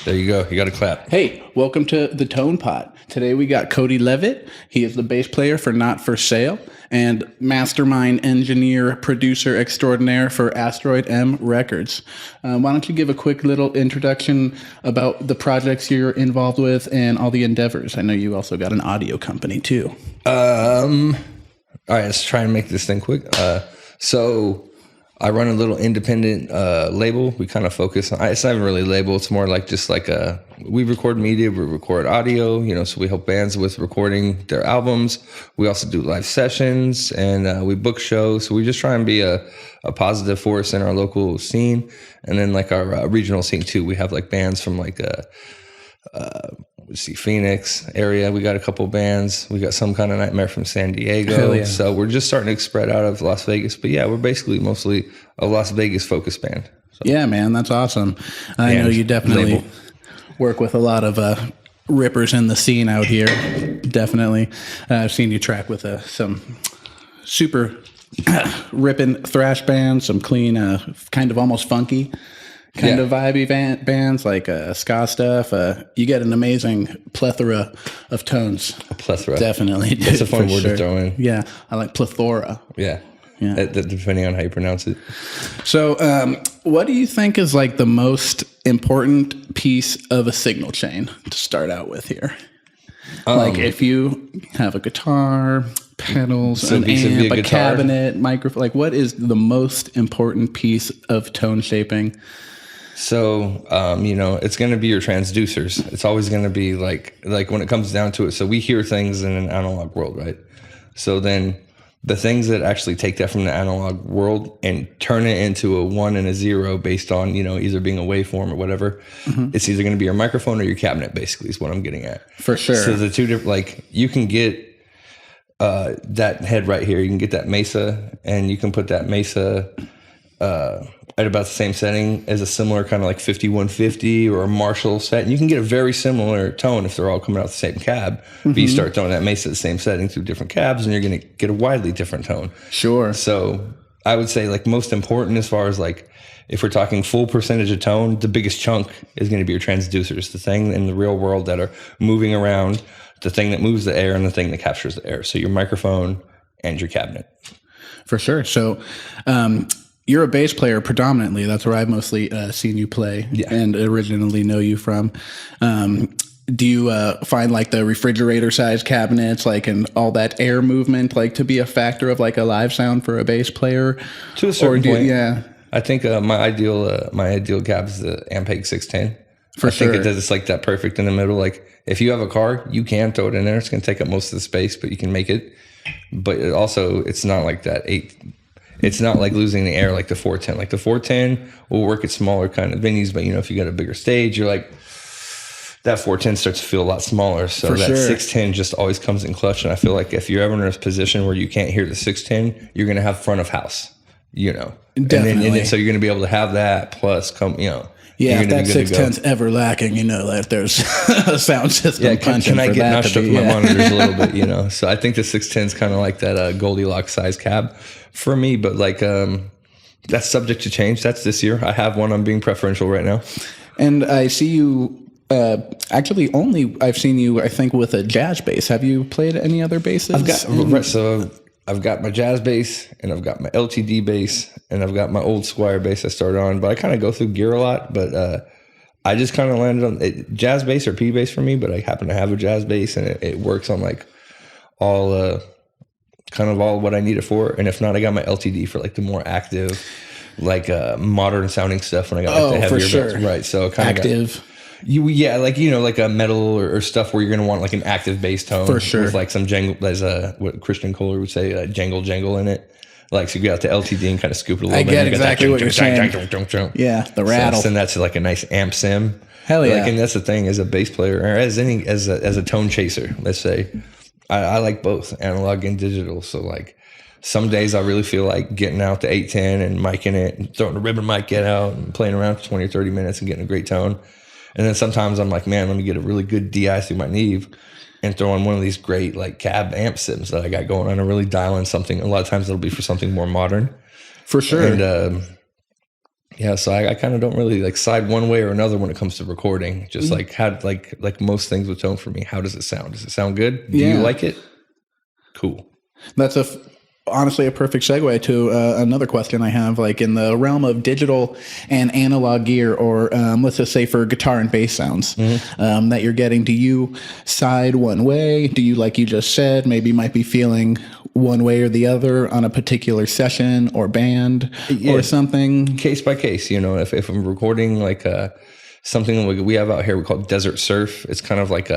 There you go. You got to clap. Hey, welcome to the Tonepot. Today we got Cody Leavitt. He is the bass player for Not For Sale and mastermind engineer, producer extraordinaire for Asteroid M Records. Why don't you give a quick little introduction about the projects you're involved with and all the endeavors? I know you also got an audio company too. All right, let's try and make this thing quick. So I run a little independent label. We kind of focus on, it's not even really a label. It's more like just like we record media, we record audio, so we help bands with recording their albums. We also do live sessions and we book shows. So we just try and be a positive force in our local scene. And then like our regional scene too. We have like bands from like, Phoenix area. We got a couple bands. We got Some Kind of Nightmare from San Diego. Yeah. So we're just starting to spread out of Las Vegas. But yeah, we're basically mostly a Las Vegas focused band. So. Yeah, man, that's awesome. I know you definitely work with a lot of rippers in the scene out here. Definitely. I've seen you track with some super ripping thrash bands, some clean, kind of almost funky kind of vibey bands like ska stuff. You get an amazing plethora of tones. A plethora. Definitely. It's a fun word to throw in. Yeah. I like plethora. Yeah. Depending on how you pronounce it. So what do you think is like the most important piece of a signal chain to start out with here? Like if you have a guitar, pedals, an amp, a cabinet, microphone, like what is the most important piece of tone shaping? So, it's going to be your transducers. It's always going to be like when it comes down to it. So we hear things in an analog world, right? So then the things that actually take that from the analog world and turn it into a 1 and a 0 based on, either being a waveform or whatever, it's either going to be your microphone or your cabinet, basically, is what I'm getting at. For sure. So the two different, like you can get that head right here. You can get that Mesa and you can put that Mesa at about the same setting as a similar kind of like 5150 or a Marshall set. And you can get a very similar tone if they're all coming out the same cab. But you start throwing that Mesa at the same setting through different cabs and you're going to get a widely different tone. Sure. So I would say like most important as far as like, if we're talking full percentage of tone, the biggest chunk is going to be your transducers, the thing in the real world that are moving around, the thing that moves the air and the thing that captures the air. So your microphone and your cabinet. For sure. So, you're a bass player predominantly. That's where I've mostly seen you play and originally know you from. Do you find like the refrigerator size cabinets, like and all that air movement, like to be a factor of like a live sound for a bass player? To a certain point, yeah. I think my ideal cab is the Ampeg 610. I think it does. It's like that perfect in the middle. Like if you have a car, you can throw it in there. It's going to take up most of the space, but you can make it. But it's not like that It's not like losing the air like the 410. Like the 410 will work at smaller kind of venues, but if you got a bigger stage, you're like, that 410 starts to feel a lot smaller. So that 610 just always comes in clutch. And I feel like if you're ever in a position where you can't hear the 610, you're going to have front of house, Definitely. And then so you're going to be able to have that plus Yeah, if that 610's ever lacking, that there's a sound system. Yeah, can I get notched up my monitors a little bit, So I think the 610's kind of like that Goldilocks size cab for me, but like that's subject to change. That's this year. I have one. I'm being preferential right now. And I see you I've seen you, I think, with a jazz bass. Have you played any other basses? I've got my jazz bass and I've got my LTD bass and I've got my old Squire bass I started on, but I kind of go through gear a lot, but I just kind of landed on jazz bass or P bass for me, but I happen to have a jazz bass and it works on like all what I need it for. And if not, I got my LTD for like the more active, like modern sounding stuff when I got like the heavier sure. bass. Right. So kind of active. Like a metal or stuff where you're going to want like an active bass tone for sure, with like some jangle, as what Christian Kohler would say, jangle in it. Like so, you got the LTD and kind of scoop it a little bit. I get exactly what you're saying. Yeah, the rattle. So send that to like a nice amp sim. Hell yeah! And that's the thing as a bass player or as a tone chaser. Let's say I like both analog and digital. So like some days I really feel like getting out the 810 and micing it and throwing the ribbon mic out and playing around for 20 or 30 minutes and getting a great tone. And then sometimes I'm like, man, let me get a really good DI through my Neve and throw on one of these great like cab amp sims that I got going on and really dial in something. A lot of times it'll be for something more modern. For sure. And Yeah, so I kind of don't really like side one way or another when it comes to recording. Just like how like most things with tone for me, how does it sound? Does it sound good? Do you like it? Cool. That's honestly a perfect segue to another question I have. Like in the realm of digital and analog gear, or let's just say for guitar and bass sounds that you're getting, do you side one way? Do you, like you just said, maybe might be feeling one way or the other on a particular session or band or something? Case by case, if I'm recording like something we have out here we call desert surf. It's kind of like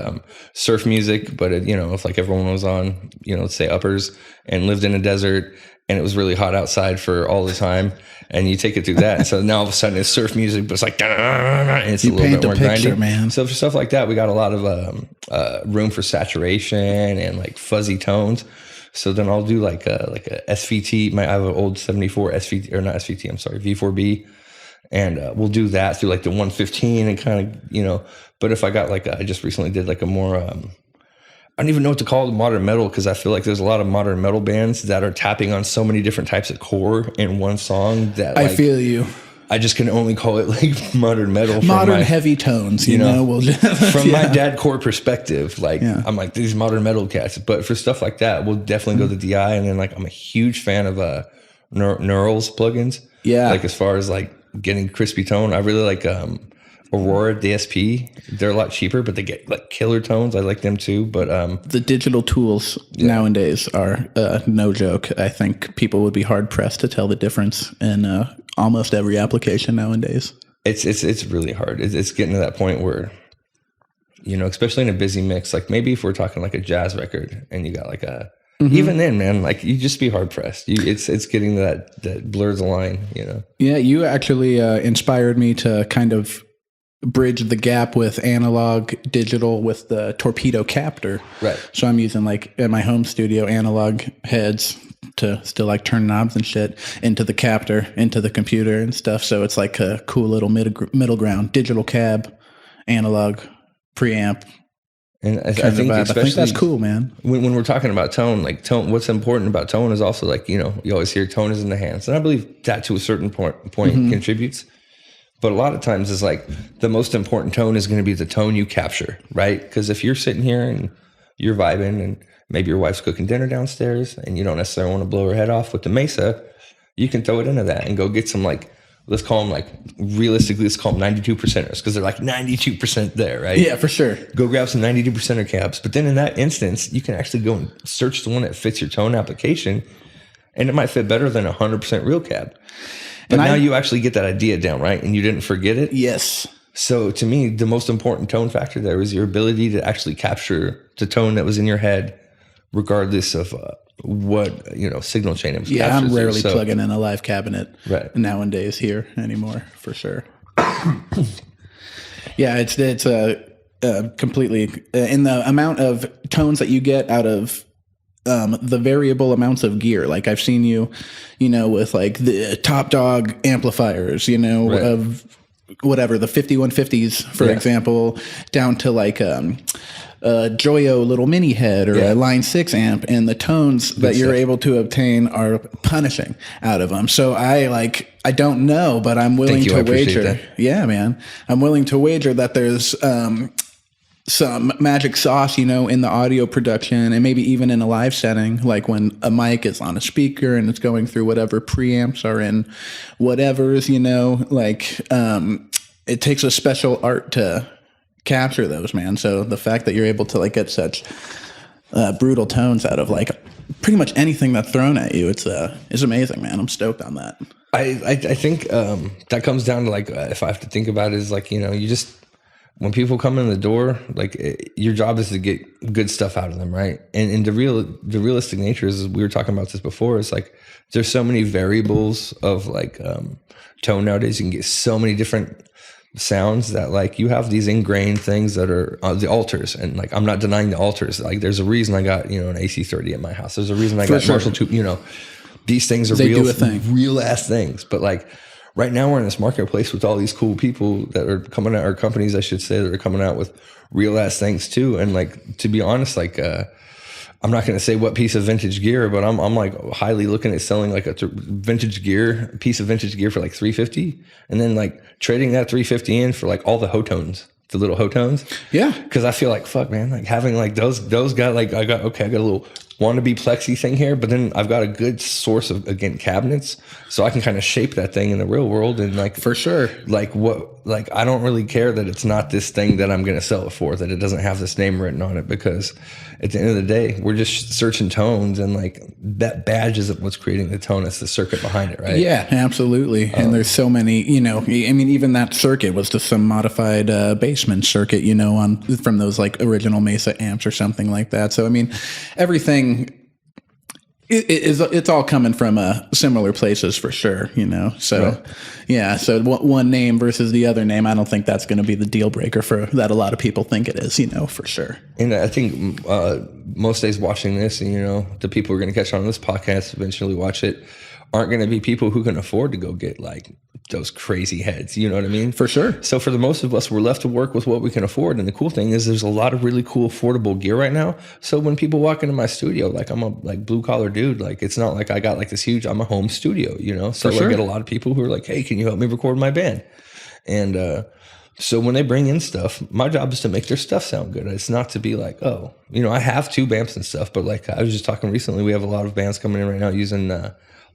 surf music, but if like everyone was on, let's say uppers and lived in a desert and it was really hot outside for all the time, and you take it through that. So now all of a sudden it's surf music, but it's like, and it's a little bit more grindy, man. So for stuff like that, we got a lot of room for saturation and like fuzzy tones. So then I'll do like a SVT. I have an old 74 SVT, or not SVT, I'm sorry, V4B. And we'll do that through like the 115 and kind of, but if I got like, I just recently did like a more, I don't even know what to call it, modern metal, because I feel like there's a lot of modern metal bands that are tapping on so many different types of core in one song that I feel you. I just can only call it like modern metal. Modern heavy tones, you know. From my dad core perspective, like I'm like these modern metal cats. But for stuff like that, we'll definitely go to DI. And then like I'm a huge fan of Neurals plugins. Yeah. Like as far as like getting crispy tone, I really like Aurora DSP. They're a lot cheaper, but they get like killer tones. I like them too. But the digital tools nowadays are no joke. I think people would be hard pressed to tell the difference in almost every application nowadays. It's really hard. It's getting to that point where, especially in a busy mix, like maybe if we're talking like a jazz record and you got like a, even then, man, like you just be hard pressed. It's getting that blurs the line, Yeah, you actually inspired me to kind of bridge the gap with analog digital with the Torpedo Captor. Right. So I'm using like in my home studio analog heads to still like turn knobs and shit into the Captor, into the computer and stuff. So it's like a cool little middle ground, digital cab, analog preamp. And I think that's cool, man. When we're talking about tone, like tone, what's important about tone is also like, you always hear tone is in the hands. And I believe that to a certain point contributes. But a lot of times it's like the most important tone is going to be the tone you capture, right? Because if you're sitting here and you're vibing and maybe your wife's cooking dinner downstairs and you don't necessarily want to blow her head off with the Mesa, you can throw it into that and go get some like, let's call them like, realistically, let's call them 92%ers because they're like 92% there, right? Yeah, for sure. Go grab some 92%er cabs. But then in that instance, you can actually go and search the one that fits your tone application and it might fit better than a 100% real cab. But now you actually get that idea down, right? And you didn't forget it? Yes. So to me, the most important tone factor there is your ability to actually capture the tone that was in your head, regardless of what, signal chain it was. Yeah, I'm rarely plugging in a live cabinet nowadays here anymore, for sure. Yeah, it's completely in the amount of tones that you get out of the variable amounts of gear. Like I've seen you, with like the Top Dog amplifiers, of whatever, the 5150s, for example, down to like a Joyo little mini head or a Line 6 amp, and the tones that you're able to obtain are punishing out of them. So I don't know, but I'm willing to wager. Yeah, man. I'm willing to wager that there's some magic sauce, in the audio production and maybe even in a live setting, like when a mic is on a speaker and it's going through whatever preamps are in whatever's, it takes a special art to capture those, man. So the fact that you're able to like get such brutal tones out of like pretty much anything that's thrown at you, it's amazing, man. I'm stoked on that. I think that comes down to like, if I have to think about it, is like, you just, when people come in the door, like your job is to get good stuff out of them, right? And the realistic nature is, we were talking about this before, it's like there's so many variables of like tone nowadays. You can get so many different sounds that like you have these ingrained things that are the alters, and like I'm not denying the alters. Like there's a reason I got an AC30 at my house. There's a reason I got Marshall 2. These things are real ass things, but like. Right now we're in this marketplace with all these cool people that are coming out, or companies, I should say, that are coming out with real ass things too. And like, to be honest, like, I'm not going to say what piece of vintage gear, but I'm like highly looking at selling like a piece of vintage gear for like $350, and then like trading that $350 in for like all the Hotones, the little Hotones. Yeah, because I feel like fuck, man, like having like those got like I got a little wannabe plexi thing here, but then I've got a good source of, again, cabinets, so I can kind of shape that thing in the real world. And like, for sure, like I don't really care that it's not this thing that I'm going to sell it for, that it doesn't have this name written on it, because at the end of the day, we're just searching tones, and like that badge isn't what's creating the tone. It's the circuit behind it, right? Yeah, absolutely. And there's so many, I mean, even that circuit was just some modified basement circuit, from those like original Mesa amps or something like that. So, I mean, everything, it's all coming from similar places for sure, So, right. Yeah. So one name versus the other name, I don't think that's going to be the deal breaker for that. A lot of people think it is, for sure. And I think most days watching this, and the people who are going to catch on this podcast eventually watch it aren't going to be people who can afford to go get like those crazy heads. You know what I mean? For sure. So for the most of us, we're left to work with what we can afford. And the cool thing is there's a lot of really cool affordable gear right now. So when people walk into my studio, like I'm a like blue collar dude, like it's not like I got like this huge, I'm a home studio, So I get a lot of people who are like, hey, can you help me record my band? And so when they bring in stuff, my job is to make their stuff sound good. It's not to be like, oh, I have tube amps and stuff, but like I was just talking recently, we have a lot of bands coming in right now using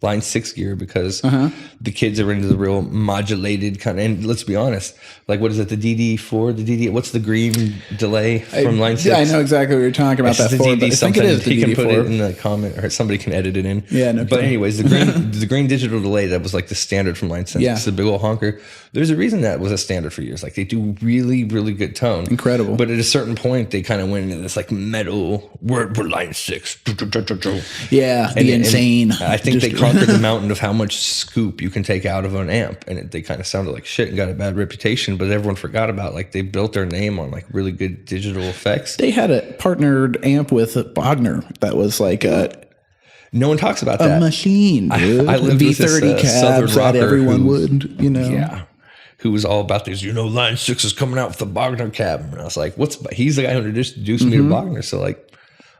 Line 6 gear, because the kids are into the real modulated kind of, and let's be honest, like what is it, the DD4, the DD, what's the green delay from Line 6? Yeah, I know exactly what you're talking about. That for, but I think it is the he DD4. Can put it in the comment, or somebody can edit it in. Yeah, no. But anyways, the green digital delay, that was like the standard from Line 6. Yeah. It's a big old honker. There's a reason that was a standard for years. Like they do really, really good tone. Incredible. But at a certain point, they kind of went into this like metal, we're Line 6. Yeah, the insane. I think they conquered the mountain of how much scoop you can take out of an amp, and they kind of sounded like shit and got a bad reputation, but everyone forgot about, like, they built their name on like really good digital effects. They had a partnered amp with Bogner that was like no one talks about that. A machine, dude. I lived V30 with this cabs that everyone would, Yeah. Who was all about this, Line 6 is coming out with the Bogner cab. And I was like, he's the guy who introduced me to Bogner. So like,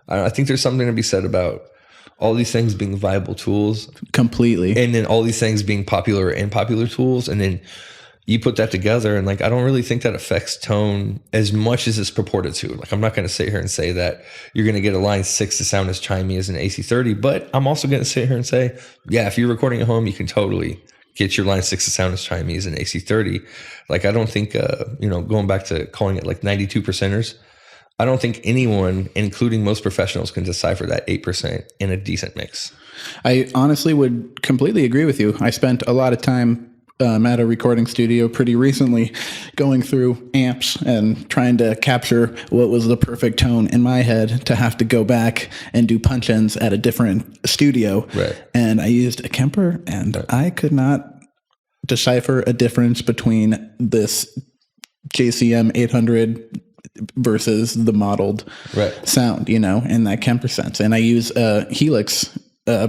I think there's something to be said about all these things being viable tools. Completely. And then all these things being popular and popular tools. And then you put that together, and like, I don't really think that affects tone as much as it's purported to. Like, I'm not going to sit here and say that you're going to get a Line 6 to sound as chimey as an AC30, but I'm also going to sit here and say, yeah, if you're recording at home, you can totally get your Line 6 to sound as chimey as an AC30. Like, I don't think, going back to calling it like 92%ers, I don't think anyone, including most professionals, can decipher that 8% in a decent mix. I honestly would completely agree with you. I spent a lot of time at a recording studio pretty recently going through amps and trying to capture what was the perfect tone in my head to have to go back and do punch-ins at a different studio. Right. And I used a Kemper, and I could not decipher a difference between this JCM 800 versus the modeled sound, in that Kemper sense. And I use Helix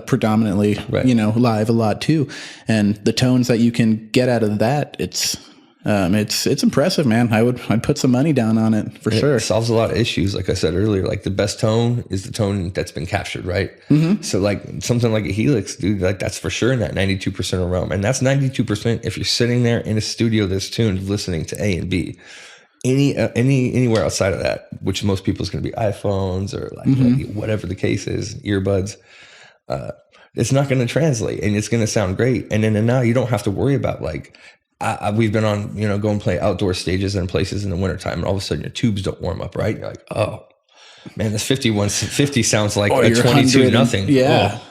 predominantly, live a lot too. And the tones that you can get out of that, it's impressive, man. I'd put some money down on it for sure. It solves a lot of issues. Like I said earlier, like the best tone is the tone that's been captured, right? Mm-hmm. So like something like a Helix, dude, like that's for sure in that 92% realm. And that's 92% if you're sitting there in a studio that's tuned listening to A and B. Anywhere outside of that, which most people is going to be iPhones or like whatever the case is, earbuds, it's not going to translate, and it's going to sound great. And then now you don't have to worry about like, we've been on, go and play outdoor stages and places in the wintertime, and all of a sudden your tubes don't warm up, right? You're like, oh man, this 5150 sounds like a 22 nothing. Yeah. Oh.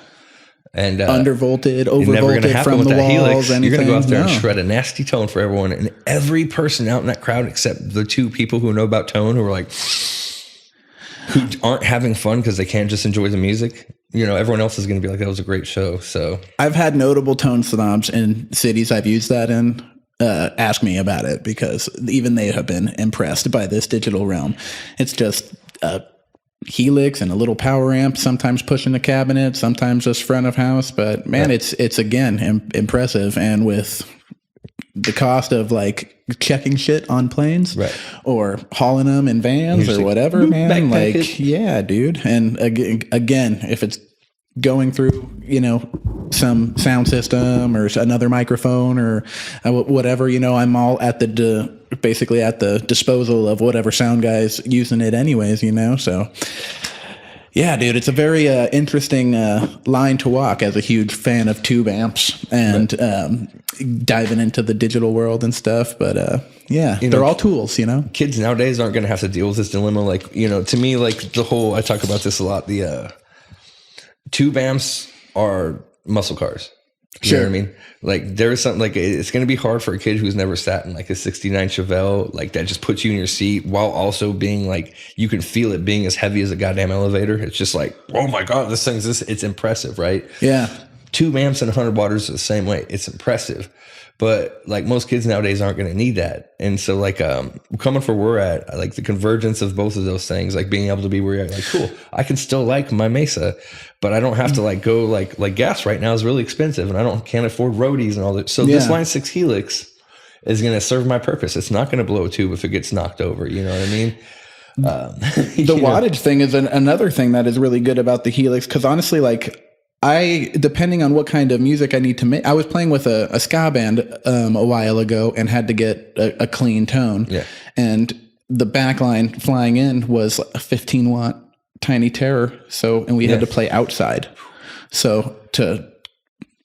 And undervolted, overvolted from the walls. Helix. You're going to go out there and shred a nasty tone for everyone, and every person out in that crowd, except the two people who know about tone, who are like, who aren't having fun because they can't just enjoy the music. Everyone else is going to be like, that was a great show. So I've had notable tone snobs in cities I've used that in ask me about it, because even they have been impressed by this digital realm. It's just Helix and a little power amp, sometimes pushing the cabinet, sometimes just front of house. But man, it's again impressive. And with the cost of like checking shit on planes, right, or hauling them in vans or whatever, man. Like, yeah, dude. And again, if it's going through, some sound system or another microphone or whatever, I'm all at basically at the disposal of whatever sound guy's using it anyways, so. Yeah, dude, it's a very interesting line to walk as a huge fan of tube amps and diving into the digital world and stuff. But they're all tools, Kids nowadays aren't going to have to deal with this dilemma. Like, to me, like I talk about this a lot. The tube amps are muscle cars. You know what I mean? Like there's something like it's going to be hard for a kid who's never sat in like a 69 Chevelle, like that just puts you in your seat while also being like, you can feel it being as heavy as a goddamn elevator. It's just like, oh my God, it's impressive, right? Yeah. Tube amps and 100 waters are the same way. It's impressive. But like most kids nowadays aren't going to need that. And so like coming from where we're at, like the convergence of both of those things, like being able to be where you're at, like, cool, I can still like my Mesa, but I don't have to like go like gas right now is really expensive and I can't afford roadies and all that. So this Line 6 Helix is going to serve my purpose. It's not going to blow a tube if it gets knocked over. You know what I mean? The wattage thing is another thing that is really good about the Helix. Cause honestly, like, depending on what kind of music I need to make, I was playing with a ska band a while ago and had to get a clean tone. Yeah. And the backline flying in was a 15 watt Tiny Terror. And we had to play outside. So to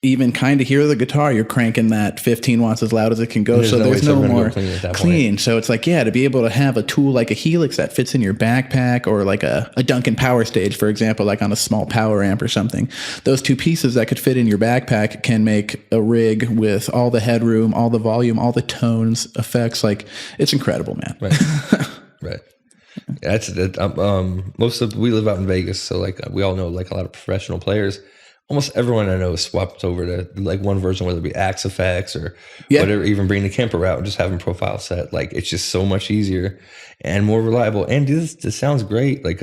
even kind of hear the guitar, you're cranking that 15 watts as loud as it can go. There's no more clean. So it's like, to be able to have a tool like a Helix that fits in your backpack, or like a Duncan Power Stage, for example, like on a small power amp or something. Those two pieces that could fit in your backpack can make a rig with all the headroom, all the volume, all the tones, effects. Like, it's incredible, man. Right. Right. That's it. We live out in Vegas, so like we all know like a lot of professional players. Almost everyone I know is swapped over to like one version, whether it be Axe effects or whatever, even bring the Kemper out and just having profile set. Like it's just so much easier and more reliable. And this sounds great. Like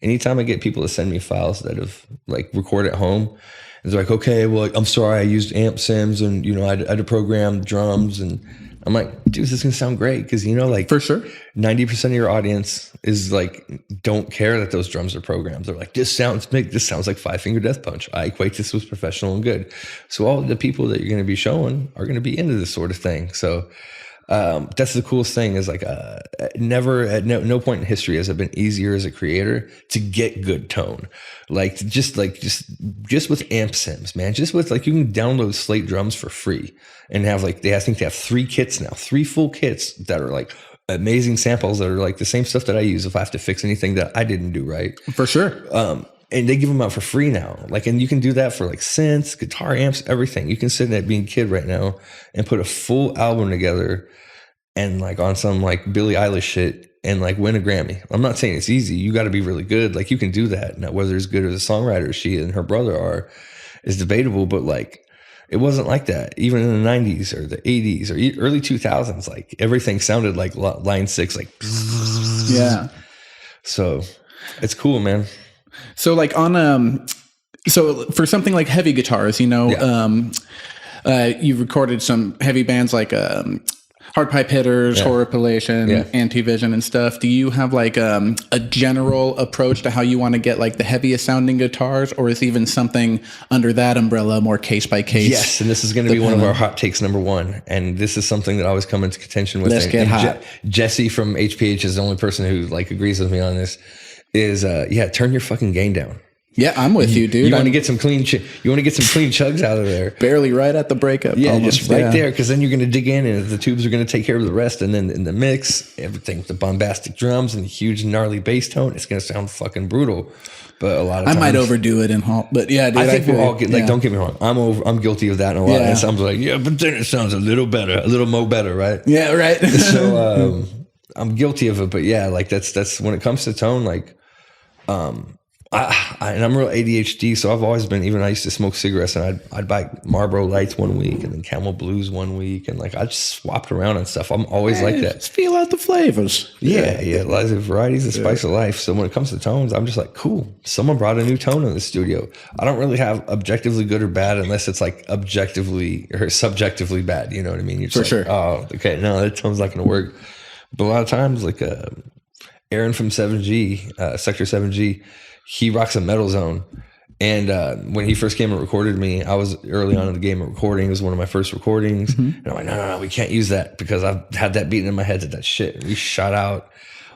anytime I get people to send me files that have like record at home, it's like, okay, well, I'm sorry, I used amp sims and I had to program drums, and I'm like, dude, this is gonna sound great because like for sure 90% of your audience is like don't care that those drums are programs. They're like, this sounds like Five Finger Death Punch. I equate this with professional and good. So all the people that you're gonna be showing are gonna be into this sort of thing. So that's the coolest thing is like never at no point in history has it been easier as a creator to get good tone. Like just with amp sims, man, just with like you can download Slate drums for free and have like I think they have 3 kits now, 3 full kits that are like amazing samples that are like the same stuff that I use if I have to fix anything that I didn't do right. For sure. And they give them out for free now. Like, and you can do that for like synths, guitar amps, everything. You can sit in that Being Kid right now and put a full album together and like on some like Billie Eilish shit and like win a Grammy. I'm not saying it's easy. You got to be really good. Like you can do that. Now, whether as good as a songwriter she and her brother are is debatable, but like it wasn't like that. Even in the 90s or the 80s or early 2000s, like everything sounded like Line 6, like yeah. So it's cool, man. So like on so for something like heavy guitars, you've recorded some heavy bands like Hard Pipe Hitters, Horripilation, Antivision and stuff. Do you have like a general approach to how you want to get like the heaviest sounding guitars, or is even something under that umbrella more case by case? Yes, and this is going to be one of our hot takes, number 1. And this is something that I always come into contention with. Let's get hot. Jesse from HPH is the only person who like agrees with me on this. Is turn your fucking gain down. Yeah, I'm with you, dude. You want to get some clean chugs out of there. Barely right at the breakup. Yeah, almost. Just right there, because then you're going to dig in, and the tubes are going to take care of the rest. And then in the mix, everything, the bombastic drums and the huge gnarly bass tone, it's going to sound fucking brutal. But a lot of times, I might overdo it in Hall, but yeah, dude, I think we'll all get like. Don't get me wrong, I'm guilty of that in a lot. And it sounds like but then it sounds a little better, a little more better, right? Yeah, right. So I'm guilty of it, but yeah, like that's when it comes to tone, like. And I'm real ADHD, so I've always been, even I used to smoke cigarettes, and I'd buy Marlboro Lights one week and then Camel Blues one week, and like I just swapped around and stuff. I'm always like that. Just feel out the flavors. Yeah. Lots of varieties, the spice of life. So when it comes to tones, I'm just like, cool. Someone brought a new tone in the studio. I don't really have objectively good or bad unless it's like objectively or subjectively bad. You know what I mean? You're just For sure. Oh, okay, no, that tone's not going to work. But a lot of times, like Aaron from 7G, Sector 7G, he rocks a metal zone. And when he first came and recorded me, I was early on in the game of recording. It was one of my first recordings. And I'm like, no, we can't use that because I've had that beating in my head to that shit. And we shot out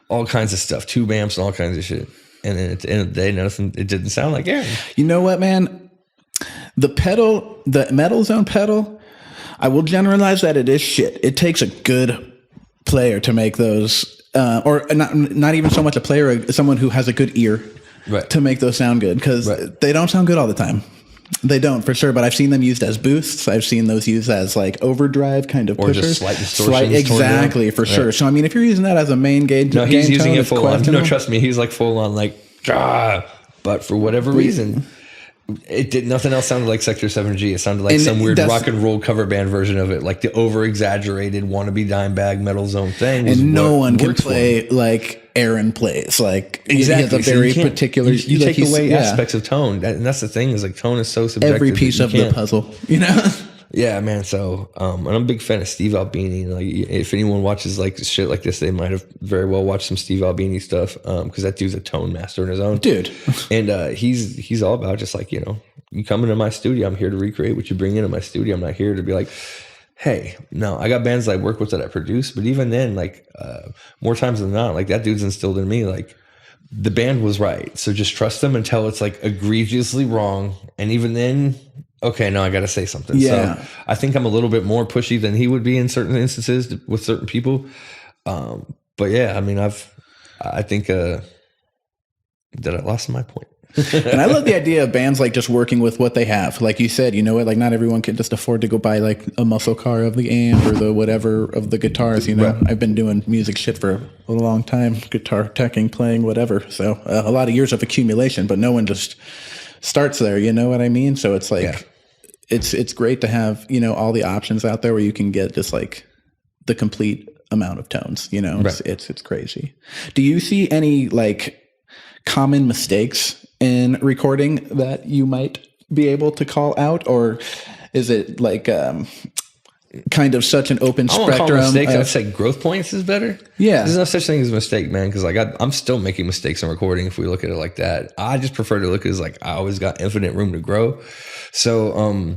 all kinds of stuff, tube amps and all kinds of shit. And then at the end of the day, it didn't sound like Aaron. You know what, man? The metal zone pedal, I will generalize that it is shit. It takes a good player to make those, or not even so much a player, someone who has a good ear. Right. To make those sound good, because they don't sound good all the time. They don't, for sure. But I've seen them used as boosts. I've seen those used as like overdrive kind of pushers. Or just slight distortions. Exactly, for sure. So I mean, if you're using that as a main gauge, no, he's using it full on. No, trust me, he's like full on, like, but for whatever reason, it did nothing else sounded like Sector 7G. It sounded like some weird rock and roll cover band version of it, like the over exaggerated wannabe dime bag metal zone thing. And no one can play like Aaron plays. Like exactly, he has a very particular. You take away aspects of tone, and that's the thing is like tone is so subjective. Every piece of the puzzle, you know. Yeah, man. So, and I'm a big fan of Steve Albini. Like, if anyone watches like shit like this, they might have very well watched some Steve Albini stuff. Because that dude's a tone master in his own, dude. And he's all about just like, you know, you come into my studio, I'm here to recreate what you bring into my studio. I'm not here to be like, hey, no, I got bands that I work with that I produce. But even then, like more times than not, like that dude's instilled in me like the band was right. So just trust them until it's like egregiously wrong, and even then. Okay, now I got to say something. Yeah. So I think I'm a little bit more pushy than he would be in certain instances with certain people. But yeah, I mean, I think that I lost my point. And I love the idea of bands like just working with what they have. Like you said, you know what, like not everyone can just afford to go buy like a muscle car of the amp or the whatever of the guitars, you know. Right. I've been doing music shit for a long time, guitar teching, playing, whatever. So a lot of years of accumulation, but no one just starts there, you know what I mean? So it's like, it's great to have, you know, all the options out there where you can get just like the complete amount of tones, you know. Right. It's crazy. Do you see any like common mistakes in recording that you might be able to call out, or is it like kind of such an open spectrum? I'd say growth points is better. Yeah, there's no such thing as a mistake, man, because like I'm still making mistakes in recording if we look at it like that. I just prefer to look at it as like I always got infinite room to grow. So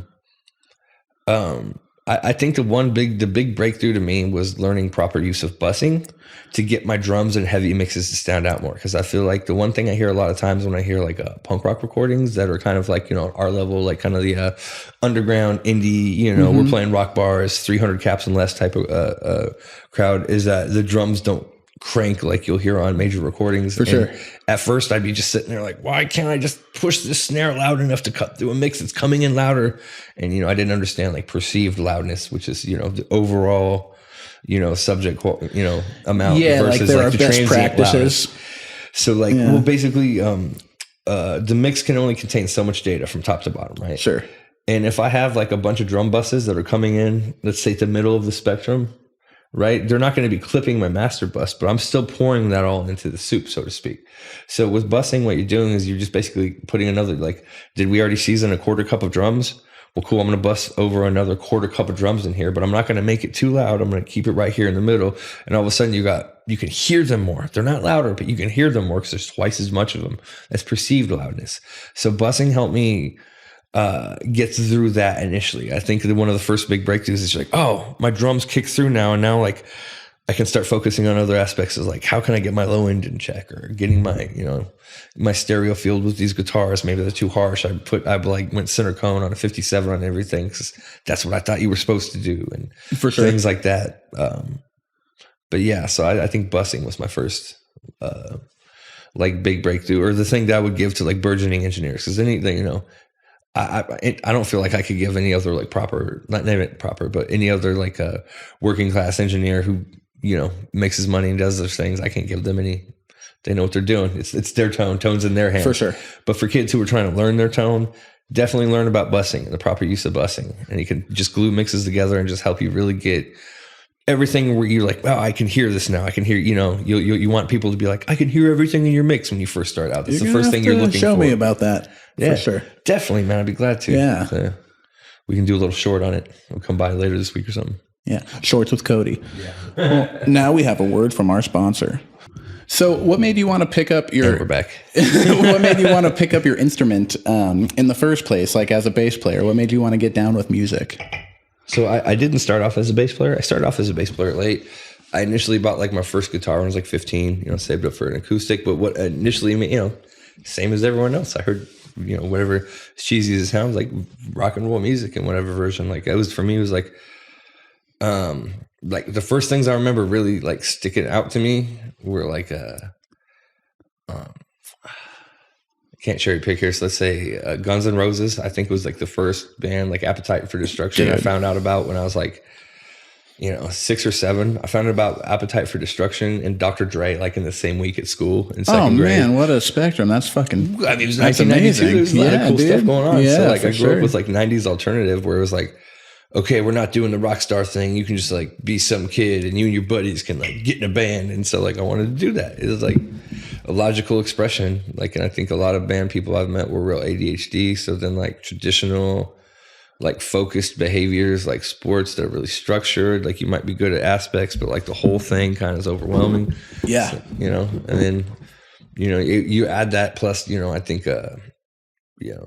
I think the big breakthrough to me was learning proper use of bussing to get my drums and heavy mixes to stand out more. Because I feel like the one thing I hear a lot of times when I hear like punk rock recordings that are kind of like, you know, our level, like kind of the underground indie, you know, we're playing rock bars, 300 caps and less type of crowd, is that the drums don't crank like you'll hear on major recordings. For sure. At first I'd be just sitting there like, why can't I just push this snare loud enough to cut through a mix that's coming in louder? And, you know, I didn't understand like perceived loudness, which is, you know, the overall, you know, subject, you know, amount versus like there like are the best practices. Loudness. So like, well, basically, the mix can only contain so much data from top to bottom, right? Sure. And if I have like a bunch of drum buses that are coming in, let's say the middle of the spectrum, right? They're not going to be clipping my master bus, but I'm still pouring that all into the soup, so to speak. So with bussing, what you're doing is you're just basically putting another, like, did we already season a quarter cup of drums? Well, cool. I'm going to bus over another quarter cup of drums in here, but I'm not going to make it too loud. I'm going to keep it right here in the middle. And all of a sudden you can hear them more. They're not louder, but you can hear them more because there's twice as much of them. That's perceived loudness. So bussing helped me get through that initially. I think that one of the first big breakthroughs is like, oh, my drums kick through now. And now like I can start focusing on other aspects of like, how can I get my low end in check, or getting my, you know, my stereo field with these guitars. Maybe they're too harsh. I like went center cone on a 57 on everything, because that's what I thought you were supposed to do. And for sure, things like that. But yeah, so I think bussing was my first, like big breakthrough, or the thing that I would give to like burgeoning engineers. Cause anything, you know, I don't feel like I could give any other like proper, not name it proper, but any other like working class engineer who, you know, makes his money and does those things. I can't give them any They know what they're doing. It's their tone. Tone's in their hands. For sure. But for kids who are trying to learn their tone, definitely learn about bussing and the proper use of bussing. And you can just glue mixes together and just help you really get everything where you're like, wow, I can hear this now. I can hear, you want people to be like, I can hear everything in your mix when you first start out. That's the first thing you're looking for. Show me about that. Yeah, for sure. Definitely, man. I'd be glad to. Yeah. So we can do a little short on it. We'll come by later this week or something. Yeah. Shorts with Cody. Yeah. Well, now we have a word from our sponsor. So what made you want to pick up your... And we're back. What made you want to pick up your instrument in the first place, like as a bass player? What made you want to get down with music? So I didn't start off as a bass player. I started off as a bass player late. I initially bought like my first guitar when I was like 15, saved up for an acoustic. But what initially, same as everyone else. I heard, whatever cheesy as it sounds, like rock and roll music in whatever version. Like it was, for me, it was like the first things I remember really like sticking out to me were like I can't cherry pick here, so let's say Guns N' Roses. I think was like the first band, like Appetite for Destruction. I found out about when I was like 6 or 7. I found out about Appetite for Destruction and Dr. Dre like in the same week at school in second grade. Oh man, what a spectrum! That's fucking. I mean, it was 1992. There was a lot of cool stuff going on. Yeah, so like I grew up with like 90s alternative, where it was like, okay, we're not doing the rock star thing. You can just like be some kid and you and your buddies can like get in a band. And so like I wanted to do that. It was like a logical expression. Like, and I think a lot of band people I've met were real ADHD. So then like traditional, like focused behaviors, like sports that are really structured. Like you might be good at aspects, but like the whole thing kind of is overwhelming. Yeah. So, and then, you add that plus, I think,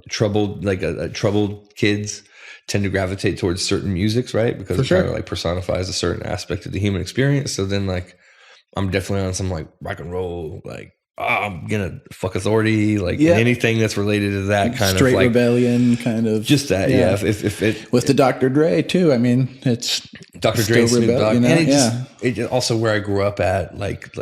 troubled kids tend to gravitate towards certain musics, right? Because it kind of like personifies a certain aspect of the human experience. So then like, I'm definitely on some like rock and roll, like, I'm gonna fuck authority, like anything that's related to that kind straight of like rebellion, kind of just that. Yeah. If it with the Dr. Dre too. I mean, it's Dr. Dre, Snoop Dogg, and it also where I grew up at, like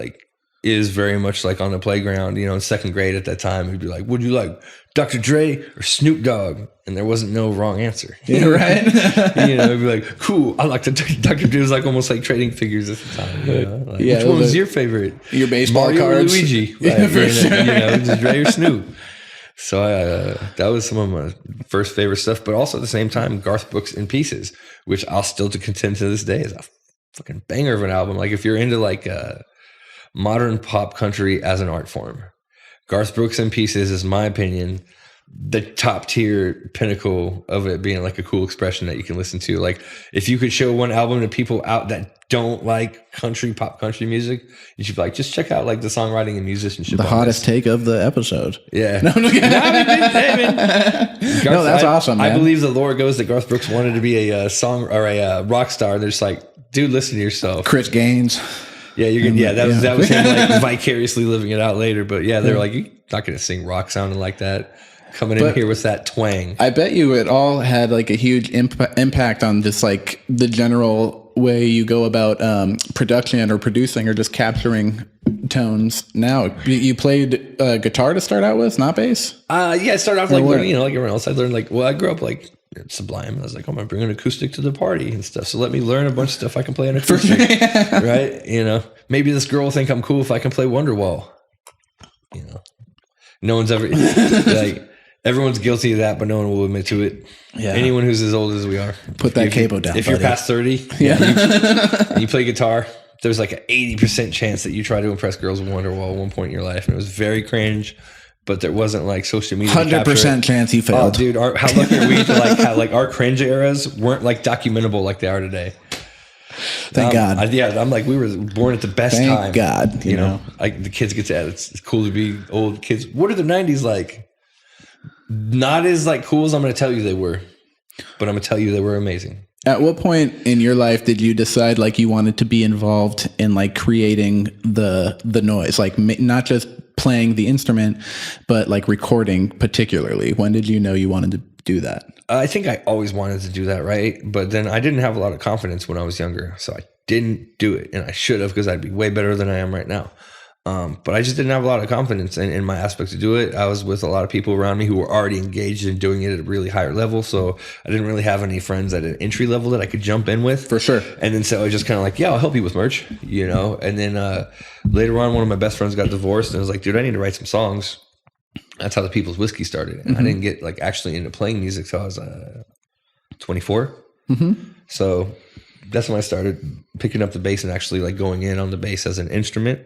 is very much like on the playground. In second grade at that time, we'd be like, "Would you like Dr. Dre or Snoop Dogg?" And there wasn't no wrong answer. Yeah, right. It'd be like, "Cool, I like the Dr. Dre." Was like almost like trading figures at the time. Which one was your favorite? Your baseball Mario cards, or Luigi? Yeah, right? for sure. Dre or Snoop. So that was some of my first favorite stuff. But also at the same time, Garth Brooks in Pieces, which I'll still contend to this day is a fucking banger of an album. Like if you're into like modern pop country as an art form, Garth Brooks in Pieces is, my opinion, the top tier pinnacle of it being like a cool expression that you can listen to. Like if you could show one album to people out that don't like pop country music, you should be like, just check out like the songwriting and musicianship. The hottest take of the episode. Yeah. No, that's awesome, man. I believe the lore goes that Garth Brooks wanted to be a song or a rock star. They're just like, dude, listen to yourself. Chris Gaines. Yeah, that was him like vicariously living it out later. But yeah, they're like, you're not going to sing rock sounding like that. Coming in here with that twang. I bet you it all had like a huge impact on just like the general way you go about production or producing or just capturing tones. Now you played guitar to start out with, not bass? I started off like learning, like everyone else. I learned like, I grew up like Sublime. I was like, I'm gonna bring an acoustic to the party and stuff. So let me learn a bunch of stuff I can play on acoustic, right? Maybe this girl will think I'm cool if I can play Wonderwall. No one's ever like. Everyone's guilty of that, but no one will admit to it. Yeah. Anyone who's as old as we are. Put that capo down. If you're past 30, you play guitar, there's like an 80% chance that you try to impress girls with Wonderwall at one point in your life. And it was very cringe, but there wasn't like social media. 100% chance he failed. Oh, dude, how lucky are we to like have like our cringe eras weren't like documentable like they are today. Thank God. I'm like, we were born at the best time. Thank God. You know, like the kids get to add. It's cool to be old kids. What are the 90s like? Not as like cool as I'm going to tell you they were, but I'm going to tell you they were amazing. At what point in your life did you decide like you wanted to be involved in like creating the noise, like not just playing the instrument, but like recording particularly? When did you know you wanted to do that? I think I always wanted to do that, right? But then I didn't have a lot of confidence when I was younger, so I didn't do it, and I should have because I'd be way better than I am right now. But I just didn't have a lot of confidence in my aspect to do it. I was with a lot of people around me who were already engaged in doing it at a really higher level. So I didn't really have any friends at an entry level that I could jump in with. For sure. And then so I was just kind of like, yeah, I'll help you with merch, you know? And then later on, one of my best friends got divorced and I was like, dude, I need to write some songs. That's how the People's Whiskey started. And I didn't get like actually into playing music till I was 24. So that's when I started picking up the bass and actually like going in on the bass as an instrument.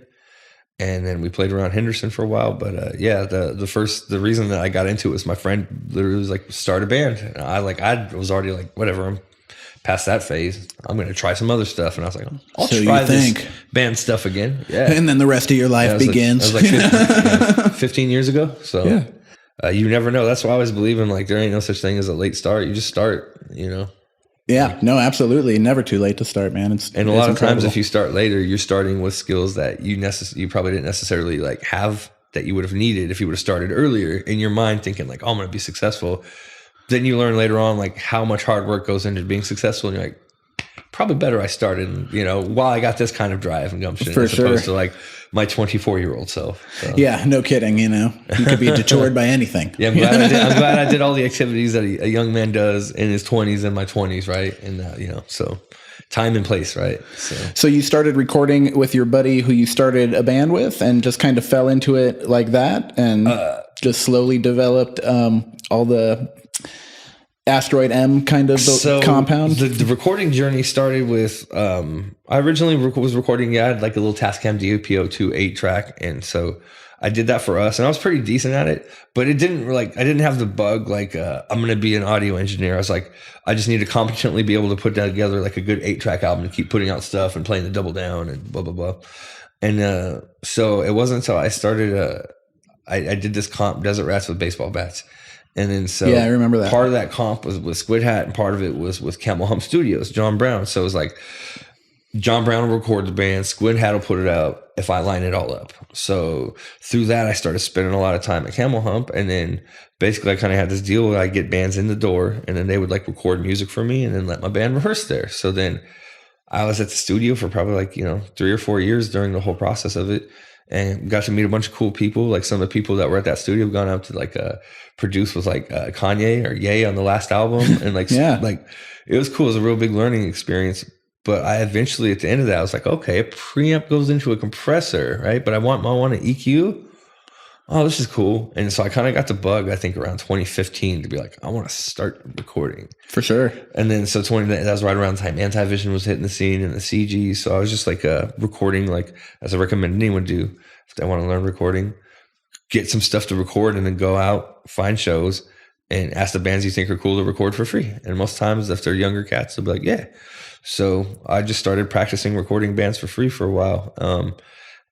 And then we played around Henderson for a while. But the reason that I got into it was my friend literally was like, start a band. And I was already like, whatever, I'm past that phase. I'm going to try some other stuff. And I was like, I'll try this band stuff again. Yeah. And then the rest of your life begins. Like 15 years ago. So you never know. That's why I always believe in like, there ain't no such thing as a late start. You just start, you know? Yeah, no, absolutely. Never too late to start, man. And a lot of times if you start later, you're starting with skills that you probably didn't necessarily like have that you would have needed if you would have started earlier in your mind thinking like, oh, I'm going to be successful. Then you learn later on like how much hard work goes into being successful. And you're like, probably better I started, you know, while I got this kind of drive and gumption as opposed to like my 24-year-old self. So. Yeah, no kidding. You know, you could be detoured by anything. Yeah, I'm glad I did all the activities that a young man does in his 20s and my 20s, right? And you know, so time and place, right? So you started recording with your buddy who you started a band with, and just kind of fell into it like that, and just slowly developed all the Asteroid M kind of compound. The recording journey started with I originally was recording. I had like a little Tascam Ep.2 8-track, and so I did that for us, and I was pretty decent at it. But it didn't I didn't have the bug like I'm going to be an audio engineer. I was like, I just need to competently be able to put together like a good 8-track album to keep putting out stuff and playing the double down and blah blah blah. And so it wasn't until I started. I did this comp Desert Rats with baseball bats. And then I remember that. Part of that comp was with Squid Hat, and part of it was with Camel Hump Studios, John Brown. So it was like John Brown will record the band, Squid Hat will put it out if I line it all up. So through that, I started spending a lot of time at Camel Hump, and then basically I kind of had this deal where I get bands in the door, and then they would like record music for me, and then let my band rehearse there. So then I was at the studio for probably like 3 or 4 years during the whole process of it. And got to meet a bunch of cool people. Like some of the people that were at that studio have gone out to like produce with like Kanye or Ye on the last album. And like, like it was cool. It was a real big learning experience. But I eventually at the end of that, I was like, okay, a preamp goes into a compressor, right? But I want an EQ. Oh, this is cool. And so I kind of got the bug, I think around 2015 to be like, I want to start recording. For sure. And then so that was right around the time Antivision was hitting the scene and the CG. So I was just like recording, like as I recommend anyone do if they want to learn recording, get some stuff to record and then go out, find shows and ask the bands you think are cool to record for free. And most times if they're younger cats, they'll be like, yeah. So I just started practicing recording bands for free for a while.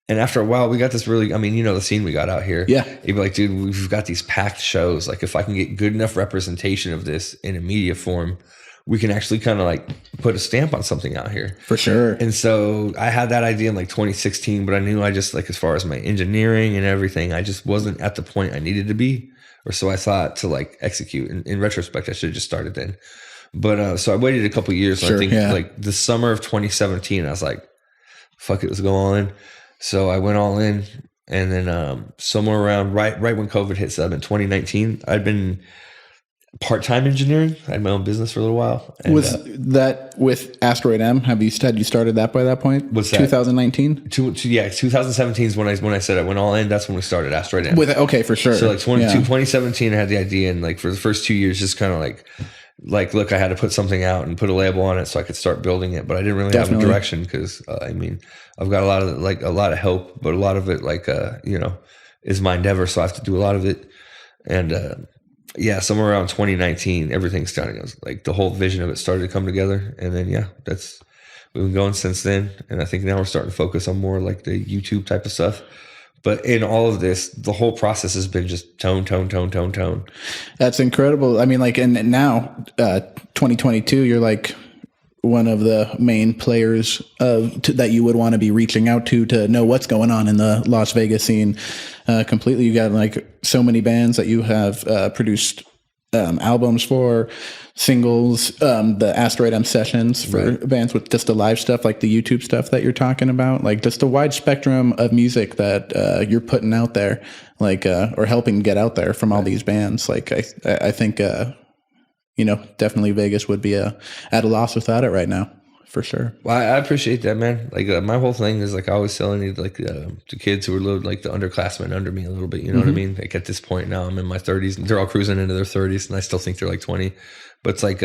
And after a while, we got this really, the scene we got out here. Yeah. You'd be like, dude, we've got these packed shows. Like, if I can get good enough representation of this in a media form, we can actually kind of like put a stamp on something out here. For sure. And so I had that idea in like 2016, but I knew I just like, as far as my engineering and everything, I just wasn't at the point I needed to be. Or so I thought to like execute. In retrospect, I should have just started then. But so I waited a couple of years. Sure, I think like the summer of 2017, I was like, fuck it, let's go all in. So I went all in, and then somewhere around right when COVID hit, so in 2019, I'd been part-time engineering. I had my own business for a little while. And, was that with Asteroid M? Had you started that by that point? What's that? 2019? 2017 is when I said I went all in. That's when we started Asteroid M. Okay, for sure. So like 2017, I had the idea, and like for the first 2 years, just kind of like, look, I had to put something out and put a label on it so I could start building it, but I didn't really have a direction because I've got a lot of help, but a lot of it is my endeavor, so I have to do a lot of it. And somewhere around 2019, everything started. Like the whole vision of it started to come together, and then we've been going since then. And I think now we're starting to focus on more like the YouTube type of stuff. But in all of this, the whole process has been just tone. That's incredible. And now 2022, you're like one of the main players that you would want to be reaching out to know what's going on in the Las Vegas scene completely. You got like so many bands that you have produced albums for, singles, the Asteroid M sessions for bands with just the live stuff, like the YouTube stuff that you're talking about, like just a wide spectrum of music that you're putting out there, like or helping get out there from all these bands. Like I think definitely Vegas would be at a loss without it right now. For sure. Well, I appreciate that, man. Like my whole thing is like I always telling you, like to kids who are little, like the underclassmen under me a little bit. You know what I mean? Like at this point now, I'm in my 30s, and they're all cruising into their 30s, and I still think they're like 20. But it's like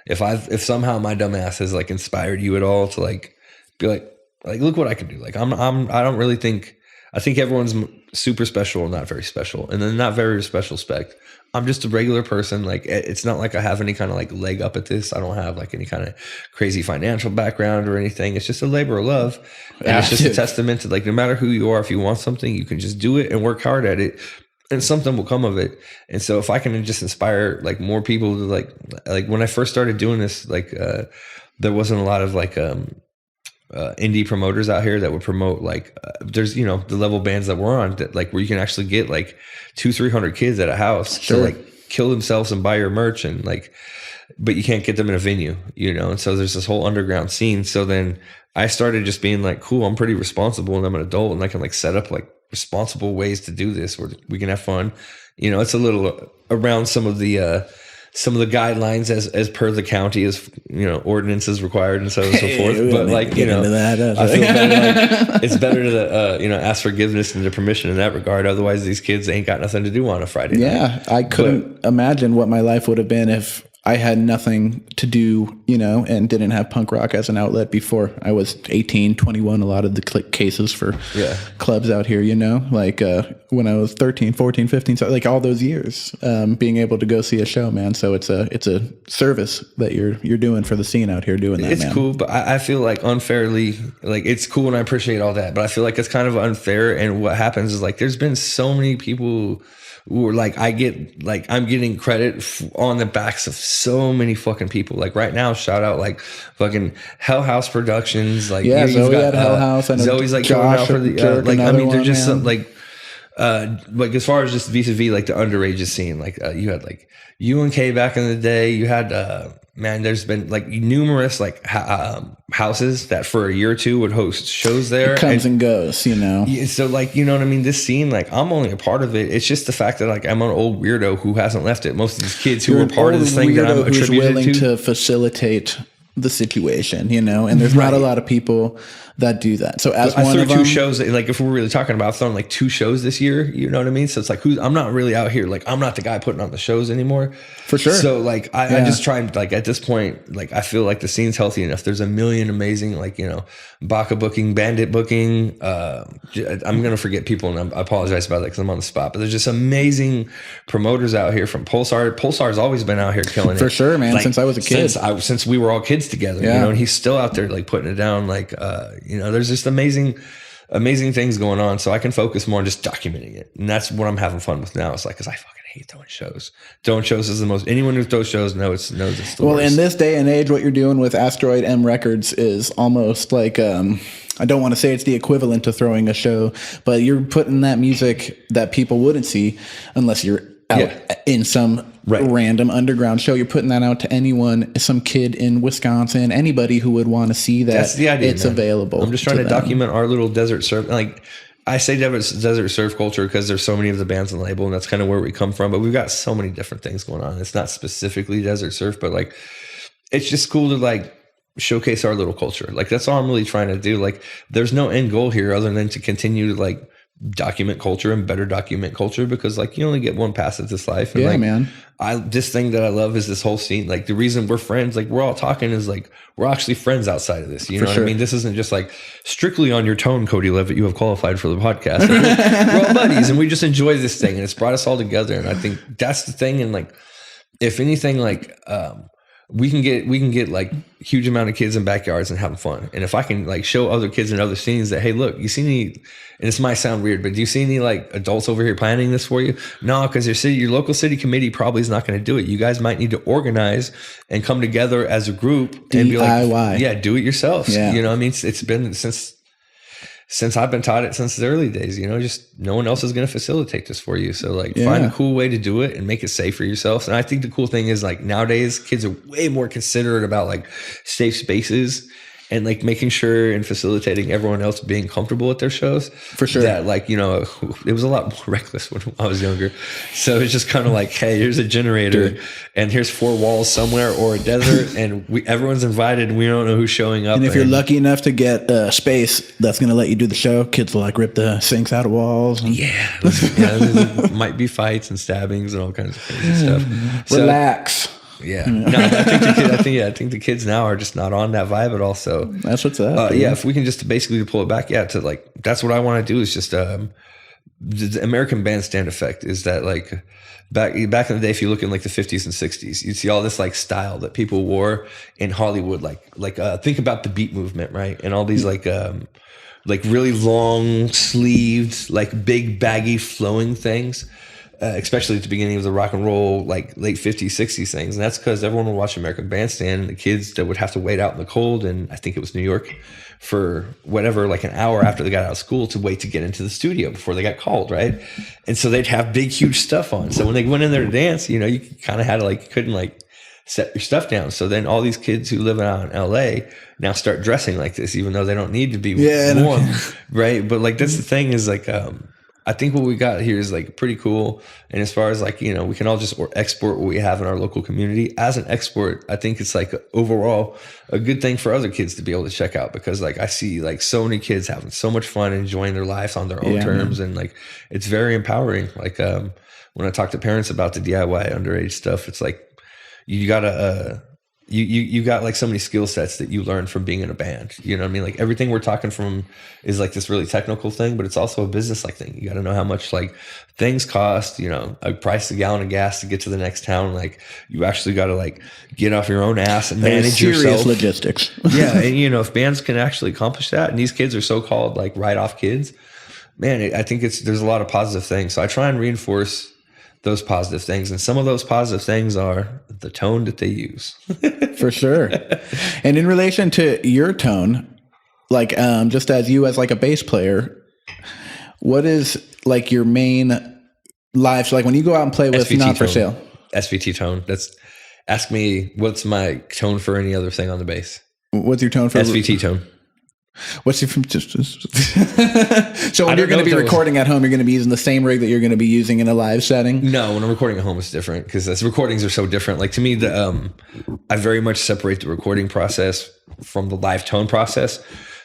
if somehow my dumb ass has like inspired you at all to like be like look what I can do. Like I don't really think. I think everyone's super special and not very special, and then not very special spec. I'm just a regular person. Like it's not like I have any kind of like leg up at this. I don't have like any kind of crazy financial background or anything. It's just a labor of love. And it's just a testament to like, no matter who you are, if you want something, you can just do it and work hard at it, and something will come of it. And so if I can just inspire like more people to like when I first started doing this, like there wasn't a lot of like indie promoters out here that would promote like there's the level bands that we're on that like where you can actually get like 200-300 kids at a house to like kill themselves and buy your merch, and like but you can't get them in a venue, and so there's this whole underground scene. So then I started just being like, cool, I'm pretty responsible and I'm an adult and I can like set up like responsible ways to do this where we can have fun. It's a little around some of the guidelines as per the county, as ordinances required and so on and so forth. But like I feel better, like, it's better to ask forgiveness and the permission in that regard. Otherwise, these kids ain't got nothing to do on a Friday night. Yeah, I couldn't imagine what my life would have been if I had nothing to do, and didn't have punk rock as an outlet before I was 18, 21, a lot of the cases for clubs out here, like when I was 13, 14, 15, so like all those years, being able to go see a show, man. So it's a service that you're doing for the scene out here doing that, it's man. Cool, but I feel like unfairly, like it's cool and I appreciate all that, but I feel like it's kind of unfair. And what happens is like, there's been so many people who are like, I'm getting credit on the backs of so many fucking people. Like right now, shout out like fucking Hell House Productions. Like Zoe got Hell House. I know Zoe's like going out for the they're just some, like as far as just vis-a-vis like the underage scene. Like you had like UNK back in the day. You had there's been like numerous like houses that for a year or two would host shows there. It comes and goes, So like, you know what I mean? This scene, like I'm only a part of it. It's just the fact that like I'm an old weirdo who hasn't left it. Most of these kids who were part of this thing that I'm attributed willing to facilitate the situation, and there's not a lot of people that do that. So as I threw two shows, like if we're really talking about, I've thrown like 2 shows this year, you know what I mean? So it's like, I'm not really out here. Like I'm not the guy putting on the shows anymore. For sure. So like, I just try and like, at this point, like I feel like the scene's healthy enough. There's a million amazing, like, Baka booking, Bandit booking. I'm going to forget people and I apologize about that because I'm on the spot, but there's just amazing promoters out here from Pulsar. Pulsar's always been out here killing it. For sure, man. Like, since I was a kid. Since we were all kids together, and he's still out there like putting it down. Like, there's just amazing things going on. So I can focus more on just documenting it. And that's what I'm having fun with now. It's like, cause I fucking hate throwing shows. Throwing shows is the most, anyone who throws shows knows it's the worst. In this day and age, what you're doing with Asteroid M Records is almost like, I don't want to say it's the equivalent to throwing a show, but you're putting that music that people wouldn't see unless you're out in some random underground show. You're putting that out to anyone, some kid in Wisconsin, anybody who would want to see that. That's the idea, it's available. I'm just trying to document our little desert surf. Like I say desert surf culture because there's so many of the bands on the label and that's kind of where we come from, but we've got so many different things going on. It's not specifically desert surf, but like, it's just cool to like showcase our little culture. Like that's all I'm really trying to do. Like there's no end goal here other than to continue to like document culture and better document culture, because like you only get one pass at this life. And man. This thing that I love is this whole scene. Like the reason we're friends, like we're all talking is like, we're actually friends outside of this. You know what I mean? This isn't just like strictly on your tone, Cody Leavitt, you have qualified for the podcast. Like, we're all buddies and we just enjoy this thing and it's brought us all together. And I think that's the thing. And like, if anything, like, we can get like huge amount of kids in backyards and having fun. And if I can like show other kids in other scenes that, hey, look, you see any, and this might sound weird, but do you see any like adults over here planning this for you? No, because your local city committee probably is not going to do it. You guys might need to organize and come together as a group and be like, do it yourselves. Yeah. You know what I mean? It's been since since I've been taught it since the early days, just no one else is going to facilitate this for you. So like find a cool way to do it and make it safe for yourself. And I think the cool thing is like nowadays kids are way more considerate about like safe spaces and like making sure and facilitating everyone else being comfortable at their shows. For sure. That like, it was a lot more reckless when I was younger. So it's just kind of like, hey, here's a generator and here's 4 walls somewhere or a desert and everyone's invited and we don't know who's showing up. And if you're lucky enough to get a space that's going to let you do the show, kids will like rip the sinks out of walls. There might be fights and stabbings and all kinds of crazy stuff. Relax. Yeah. No, I think the kids now are just not on that vibe at all. So that's what's up. If we can just basically pull it back, to like, that's what I want to do is just, the American bandstand effect is that like back in the day, if you look in like the 50s and 60s, you'd see all this like style that people wore in Hollywood. Think about the beat movement, right? And all these like really long sleeved, like big baggy flowing things. Especially at the beginning of the rock and roll, like late 50s, 60s things. And that's because everyone would watch American Bandstand and the kids that would have to wait out in the cold. And I think it was New York for whatever, like an hour after they got out of school to wait to get into the studio before they got called. Right. And so they'd have big, huge stuff on. So when they went in there to dance, you kind of had to like, couldn't like set your stuff down. So then all these kids who live out in LA now start dressing like this, even though they don't need to be warm. Right. But like, that's the thing is like, I think what we got here is like pretty cool. And as far as like, we can all just export what we have in our local community as an export. I think it's like overall a good thing for other kids to be able to check out because like I see like so many kids having so much fun, enjoying their lives on their own terms. And like, it's very empowering. Like, when I talk to parents about the DIY underage stuff, it's like, you gotta, you got like so many skill sets that you learn from being in a band. You know what I mean? Like everything we're talking from is like this really technical thing, but it's also a business like thing. You got to know how much like things cost, a price a gallon of gas to get to the next town. Like you actually got to like get off your own ass and manage yourself. Logistics. Yeah. And if bands can actually accomplish that and these kids are so-called like write-off kids, man, I think there's a lot of positive things. So I try and reinforce those positive things. And some of those positive things are the tone that they use. For sure. And in relation to your tone, like just as you as like a bass player, what is like your main live? So like when you go out and play with SVT Not tone. For Sale. SVT tone. Ask me what's my tone for any other thing on the bass. What's your tone for? SVT tone. What's your So when you're going to be recording at home, you're going to be using the same rig that you're going to be using in a live setting? No, when I'm recording at home, it's different because recordings are so different. Like to me, I very much separate the recording process from the live tone process.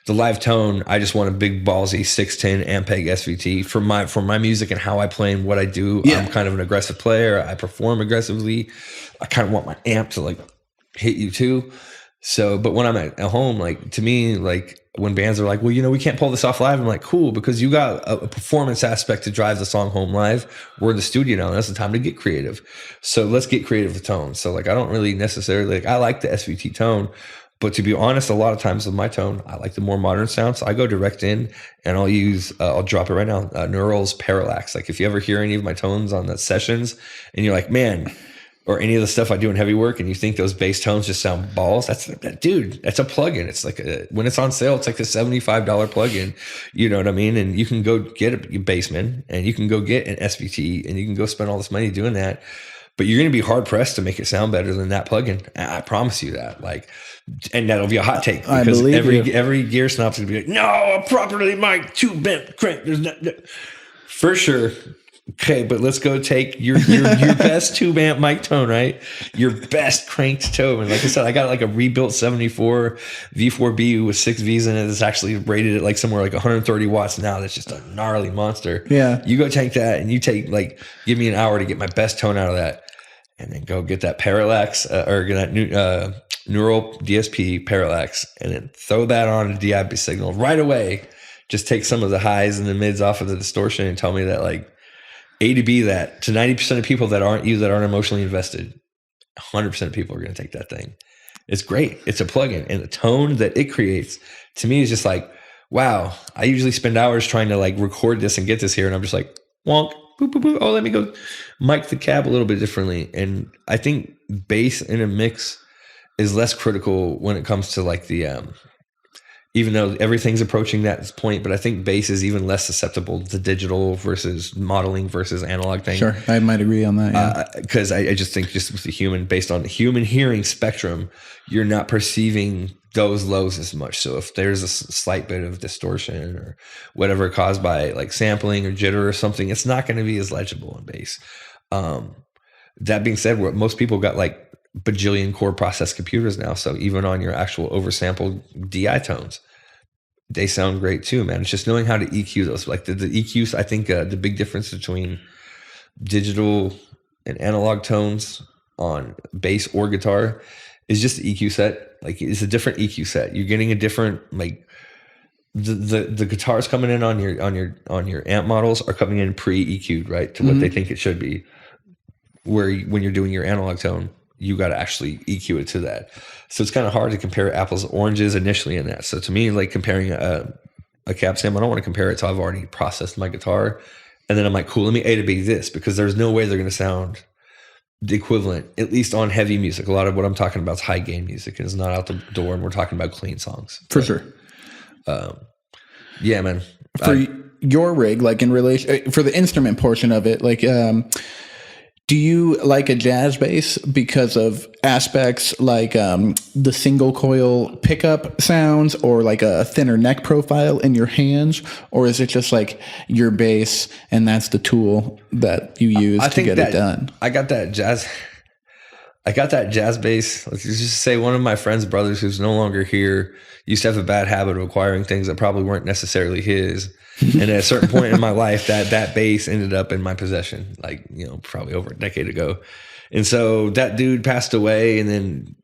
The live tone, I just want a big ballsy 610 Ampeg SVT for my music and how I play and what I do. Yeah. I'm kind of an aggressive player. I perform aggressively. I kind of want my amp to like hit you too. So, but when I'm at home, like to me, like when bands are like, well, we can't pull this off live. I'm like, cool, because you got a performance aspect to drive the song home live. We're in the studio now. And that's the time to get creative. So let's get creative with tone. So like, I don't really necessarily I like the SVT tone, but to be honest, a lot of times with my tone, I like the more modern sound. So I go direct in and I'll drop it right now. Neural's Parallax. Like if you ever hear any of my tones on the sessions and you're like, man, or any of the stuff I do in heavy work and you think those bass tones just sound balls, that's a plugin. It's like when it's on sale, it's like a $75 plugin. You know what I mean? And you can go get a bassman and you can go get an SVT and you can go spend all this money doing that. But you're going to be hard pressed to make it sound better than that plugin. I promise you that. Like, and that'll be a hot take because every gear snob's going to be like, no, a properly mic'd 2-bent crank. There's not, for sure. Okay, but let's go take your best 2-amp mic tone, right? Your best cranked tone. And like I said, I got like a rebuilt 74 V4B with 6 Vs in it. It's actually rated at like somewhere like 130 watts now. That's just a gnarly monster. Yeah. You go take that and you take like, give me an hour to get my best tone out of that. And then go get that Parallax or get that Neural DSP Parallax and then throw that on a DIB signal right away. Just take some of the highs and the mids off of the distortion and tell me that like, A to B that to 90% of people that aren't emotionally invested, 100% of people are going to take that thing. It's great. It's a plugin. And the tone that it creates to me is just like, wow, I usually spend hours trying to like record this and get this here. And I'm just like, wonk, boop, boop, boop. Oh, let me go mic the cab a little bit differently. And I think bass in a mix is less critical when it comes to like the, even though everything's approaching that point, but I think bass is even less susceptible to digital versus modeling versus analog thing. Sure, I might agree on that. Yeah. Because I just think just with the human, based on the human hearing spectrum, you're not perceiving those lows as much. So if there's a slight bit of distortion or whatever caused by like sampling or jitter or something, it's not going to be as legible in bass. That being said, most people got like bajillion core process computers now, so even on your actual oversampled DI tones, they sound great too, man. It's just knowing how to EQ those. Like the EQs, I think the big difference between digital and analog tones on bass or guitar is just the EQ set. Like it's a different EQ set. You're getting a different, like the guitars coming in on your amp models are coming in pre-EQ'd, right, to what they think it should be. Where when you're doing your analog tone, you got to actually EQ it to that. So it's kind of hard to compare apples and oranges initially in that. So to me, like comparing a cab sam, I don't want to compare it till I've already processed my guitar. And then I'm like, cool, let me A to B this, because there's no way they're going to sound the equivalent, at least on heavy music. A lot of what I'm talking about is high gain music and it's not out the door. And we're talking about clean songs. For sure. Yeah, man. For your rig, like in relation, for the instrument portion of it, like, do you like a jazz bass because of aspects like the single coil pickup sounds or like a thinner neck profile in your hands? Or is it just like your bass and that's the tool that you use to get it done? I got that jazz bass. Let's just say one of my friend's brothers who's no longer here used to have a bad habit of acquiring things that probably weren't necessarily his. And at a certain point in my life, that bass ended up in my possession, like, probably over a decade ago. And so that dude passed away, and then,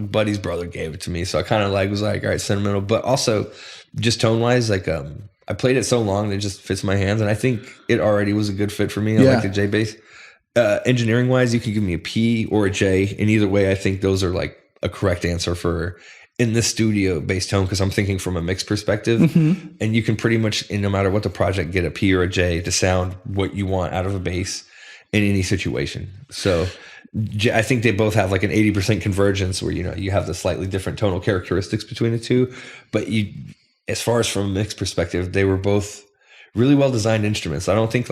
buddy's brother gave it to me. So I kind of was like, all right, sentimental, but also just tone wise, like, I played it so long that it just fits my hands. And I think it already was a good fit for me. I like the J bass. Engineering wise, you can give me a P or a J. And either way, I think those are like a correct answer for in the studio bass tone, because I'm thinking from a mix perspective, and you can pretty much, no matter what the project, get a P or a J to sound what you want out of a bass in any situation. So I think they both have like an 80% convergence where, you have the slightly different tonal characteristics between the two, but as far as from a mix perspective, they were both really well designed instruments. I don't think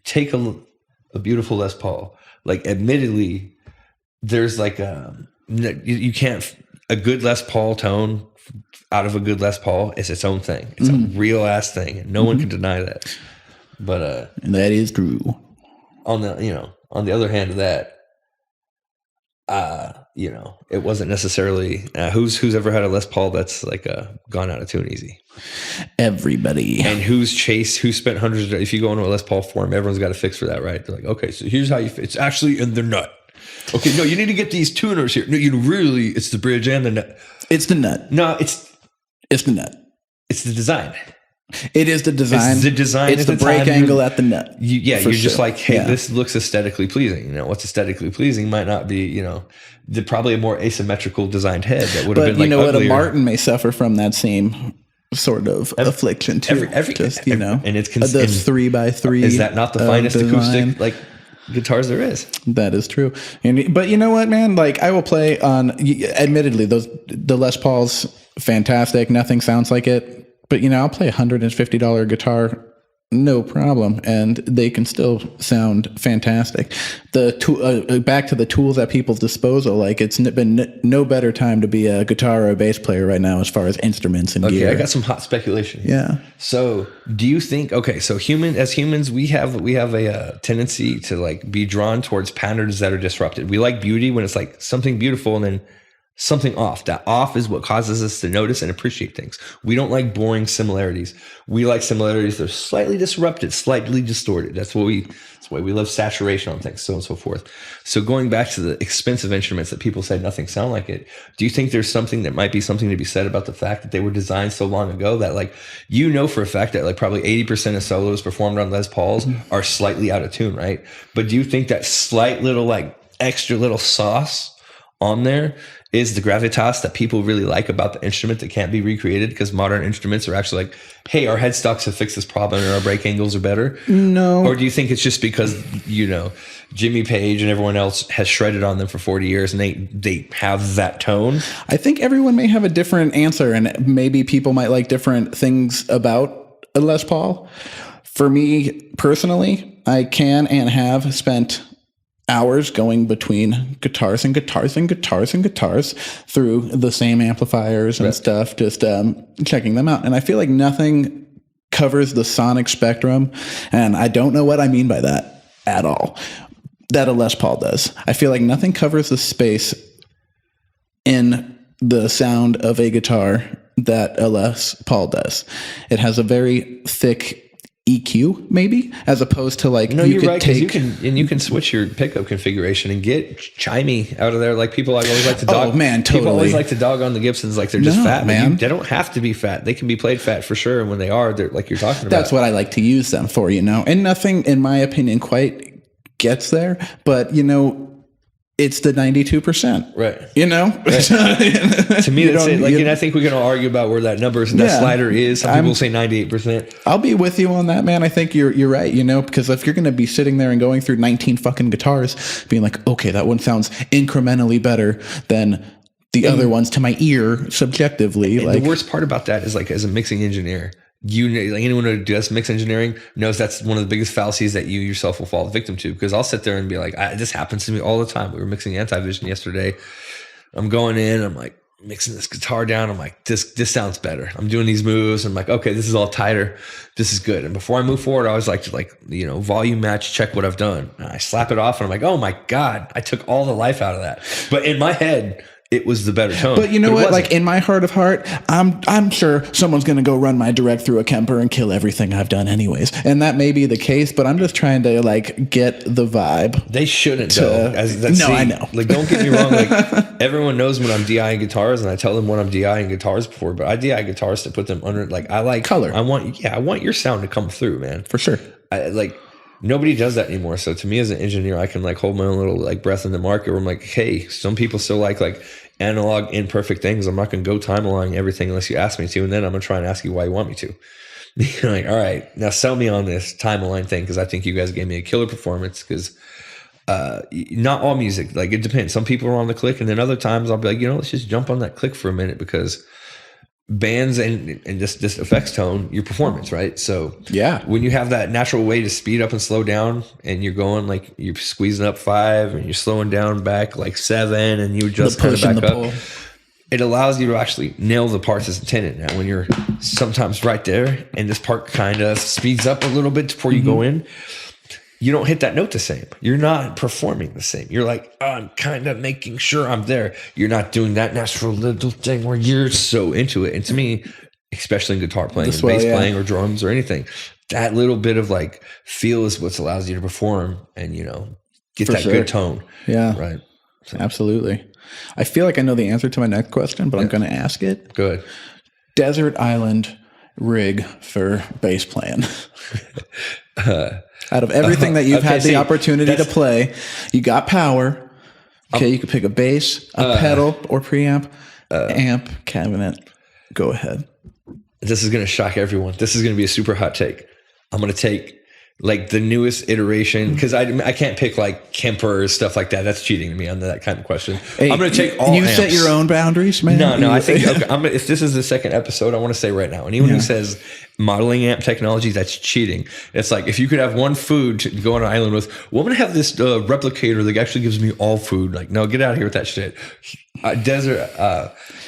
take a beautiful Les Paul, like admittedly there's like you can't, a good Les Paul tone out of a good Les Paul is its own thing. It's a real ass thing, and no one can deny that. But and that is true. On the other hand of that, it wasn't necessarily who's ever had a Les Paul that's like gone out of tune easy. Everybody. And who spent hundreds of, if you go into a Les Paul forum, everyone's got a fix for that, right? They're like, okay, so here's how it's actually in the nut. Okay, no, you need to get these tuners here. No, it's the bridge and the nut. It's the nut. No, it's the nut. It's the design. It is the design. It's the design. It's the break angle at the nut. You're just like, hey, this looks aesthetically pleasing. What's aesthetically pleasing might not be, probably a more asymmetrical designed head that would have been like uglier. But a Martin may suffer from that same sort of affliction too. And it's the 3x3. Is that not the finest acoustic guitars there is? That is true. But you know what, man? Like, I will play on, admittedly, the Les Paul's fantastic. Nothing sounds like it. But, I'll play a $150 guitar, no problem. And they can still sound fantastic. Back to the tools at people's disposal. Like, it's been no better time to be a guitar or a bass player right now as far as instruments and gear. I got some hot speculation here. Yeah. So do you think, so as humans, we have a tendency to like be drawn towards patterns that are disrupted. We like beauty when it's like something beautiful and then something off. That off is what causes us to notice and appreciate things. We don't like boring similarities. We like similarities that are slightly disrupted, slightly distorted. That's why we love saturation on things, so on and so forth. So going back to the expensive instruments that people said nothing sound like it, do you think there's something that might be something to be said about the fact that they were designed so long ago that for a fact that like probably 80% of solos performed on Les Pauls are slightly out of tune, right? But do you think that slight little like extra little sauce on there is the gravitas that people really like about the instrument that can't be recreated, because modern instruments are actually like, hey, our headstocks have fixed this problem and our break angles are better? No. Or do you think it's just because, Jimmy Page and everyone else has shredded on them for 40 years and they have that tone? I think everyone may have a different answer, and maybe people might like different things about a Les Paul. For me personally, I can and have spent hours going between guitars and guitars and guitars and guitars through the same amplifiers and stuff, just checking them out. And I feel like nothing covers the sonic spectrum, and I don't know what I mean by that at all, that a Les Paul does. I feel like nothing covers the space in the sound of a guitar that a Les Paul does. It has a very thick EQ, maybe, as opposed to like, no, you're right, because you can switch your pickup configuration and get chimey out of there. Like people always like to dog. Oh man, totally. People always like to dog on the Gibsons like they're just fat, man. They don't have to be fat. They can be played fat for sure. And when they are, they're like you're talking about. That's what I like to use them for, and nothing, in my opinion, quite gets there. But it's the 92%, right? Right. To me, that's it. Like, and I think we can all argue about where that slider is. Some people say 98%. I'll be with you on that, man. I think you're right. Because if you're going to be sitting there and going through 19 fucking guitars, being like, okay, that one sounds incrementally better than the other ones to my ear, subjectively. Like, the worst part about that is, like, as a mixing engineer, like anyone who does mix engineering knows that's one of the biggest fallacies that you yourself will fall victim to. Because I'll sit there and be like, this happens to me all the time. We were mixing Anti-Vision yesterday. I'm going in, I'm like mixing this guitar down. I'm like, this sounds better. I'm doing these moves. I'm like, okay, this is all tighter. This is good. And before I move forward, I always like to volume match, check what I've done. And I slap it off and I'm like, oh my God, I took all the life out of that. But in my head, it was the better tone. But you know what? Like, in my heart of heart, I'm sure someone's going to go run my direct through a Kemper and kill everything I've done anyways. And that may be the case, but I'm just trying to get the vibe. They shouldn't though. I know. Like, don't get me wrong. Like, everyone knows when I'm DIing guitars, and I tell them when I'm DIing guitars before, but I DI guitars to put them under, like, I like color. I want your sound to come through, man. For sure. Nobody does that anymore. So to me as an engineer, I can hold my own little breath in the market where I'm like, hey, some people still like analog imperfect things. I'm not going to go time along everything unless you ask me to. And then I'm going to try and ask you why you want me to. You're like, all right, now sell me on this time align thing. Cause I think you guys gave me a killer performance. Cause not all music, it depends. Some people are on the click, and then other times I'll be like, let's just jump on that click for a minute, because bands and just effects tone your performance, right? So yeah, when you have that natural way to speed up and slow down, and you're going you're squeezing up 5 and you're slowing down back 7, and you just kind of back up, pull. It allows you to actually nail the parts as intended. Now when you're sometimes right there and this part kind of speeds up a little bit before you go in, you don't hit that note the same. You're not performing the same. You're like, I'm kind of making sure I'm there. You're not doing that natural little thing where you're so into it. And to me, especially in guitar playing, and bass playing, or drums or anything, that little bit of feel is what allows you to perform and, get that good tone. Yeah. Right. So. Absolutely. I feel like I know the answer to my next question, but I'm going to ask it. Good. Desert Island rig for bass playing. Out of everything that you've had the opportunity to play, you got power. Okay, you could pick a bass, a pedal, or preamp, amp, cabinet. Go ahead. This is going to shock everyone. This is going to be a super hot take. I'm going to take the newest iteration, because I can't pick Kemper or stuff like that. That's cheating to me on that kind of question. Hey, I'm going to take all amps. Set your own boundaries, man. No. I think if this is the second episode, I want to say right now, anyone who says modeling amp technology, that's cheating. It's like, if you could have one food to go on an island with, well, I'm going to have this replicator that actually gives me all food. No, get out of here with that shit. Desert,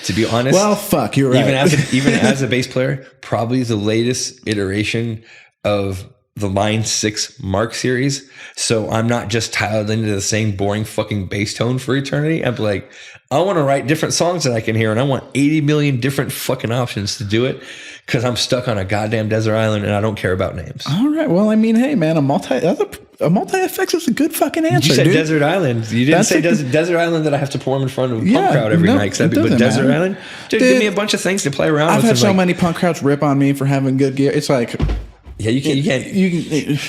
to be honest. Well, fuck, you're right. Even as a bass player, probably the latest iteration of the Line 6 Mark series. So I'm not just tiled into the same boring fucking bass tone for eternity. I'm like, I want to write different songs that I can hear, and I want 80 million different fucking options to do it, because I'm stuck on a goddamn desert island and I don't care about names. All right. Well, I mean, hey, man, a multi effects is a good fucking answer. You said dude. Desert Island. You didn't say desert island that I have to perform in front of a punk crowd every night. But Desert matter. Island, dude, give me a bunch of things to play around with. I've had so many punk crowds rip on me for having good gear. It's like, Yeah, you can't.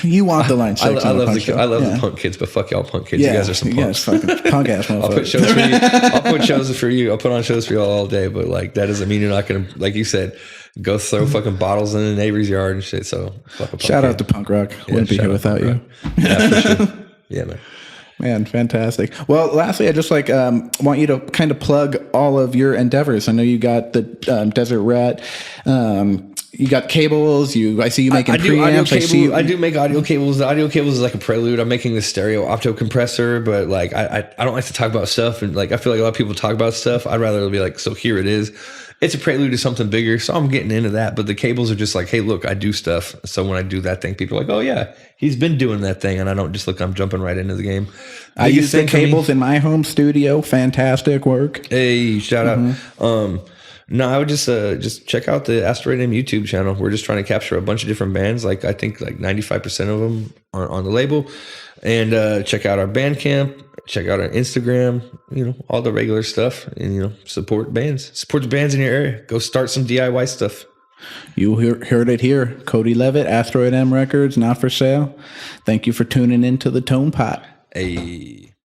You want the line 6. I love the punk kids, but fuck y'all punk kids. You guys are some punks. Fucking punk ass motherfuckers. I'll put shows for you. I'll put shows for you. I'll put on shows for you all day. But like that doesn't mean you're not gonna, like you said, go throw fucking bottles in the neighbor's yard and shit. So shout out to punk rock. Wouldn't be here without you. Yeah, for sure. Yeah, man. Man, fantastic. Well, lastly, I just want you to kind of plug all of your endeavors. I know you got the Desert Rat. You got cables. I see you making preamps. I do make audio cables. The audio cables is like a prelude. I'm making the stereo opto compressor, but like I don't like to talk about stuff, and like I feel like a lot of people talk about stuff. I'd rather be like, so here it is. It's a prelude to something bigger, so I'm getting into that. But the cables are just like, hey, look, I do stuff. So when I do that thing, people are like, oh yeah, he's been doing that thing, and I don't just look. I'm jumping right into the game. I use the cables in my home studio. Fantastic work. Hey, shout out. No, I would just check out the Asteroid M YouTube channel. We're just trying to capture a bunch of different bands. Like I think like 95% of them are on the label. And check out our Bandcamp. Check out our Instagram. All the regular stuff. And support bands. Support the bands in your area. Go start some DIY stuff. You heard it here. Cody Leavitt, Asteroid M Records, not for sale. Thank you for tuning in to the Tonepot. Hey.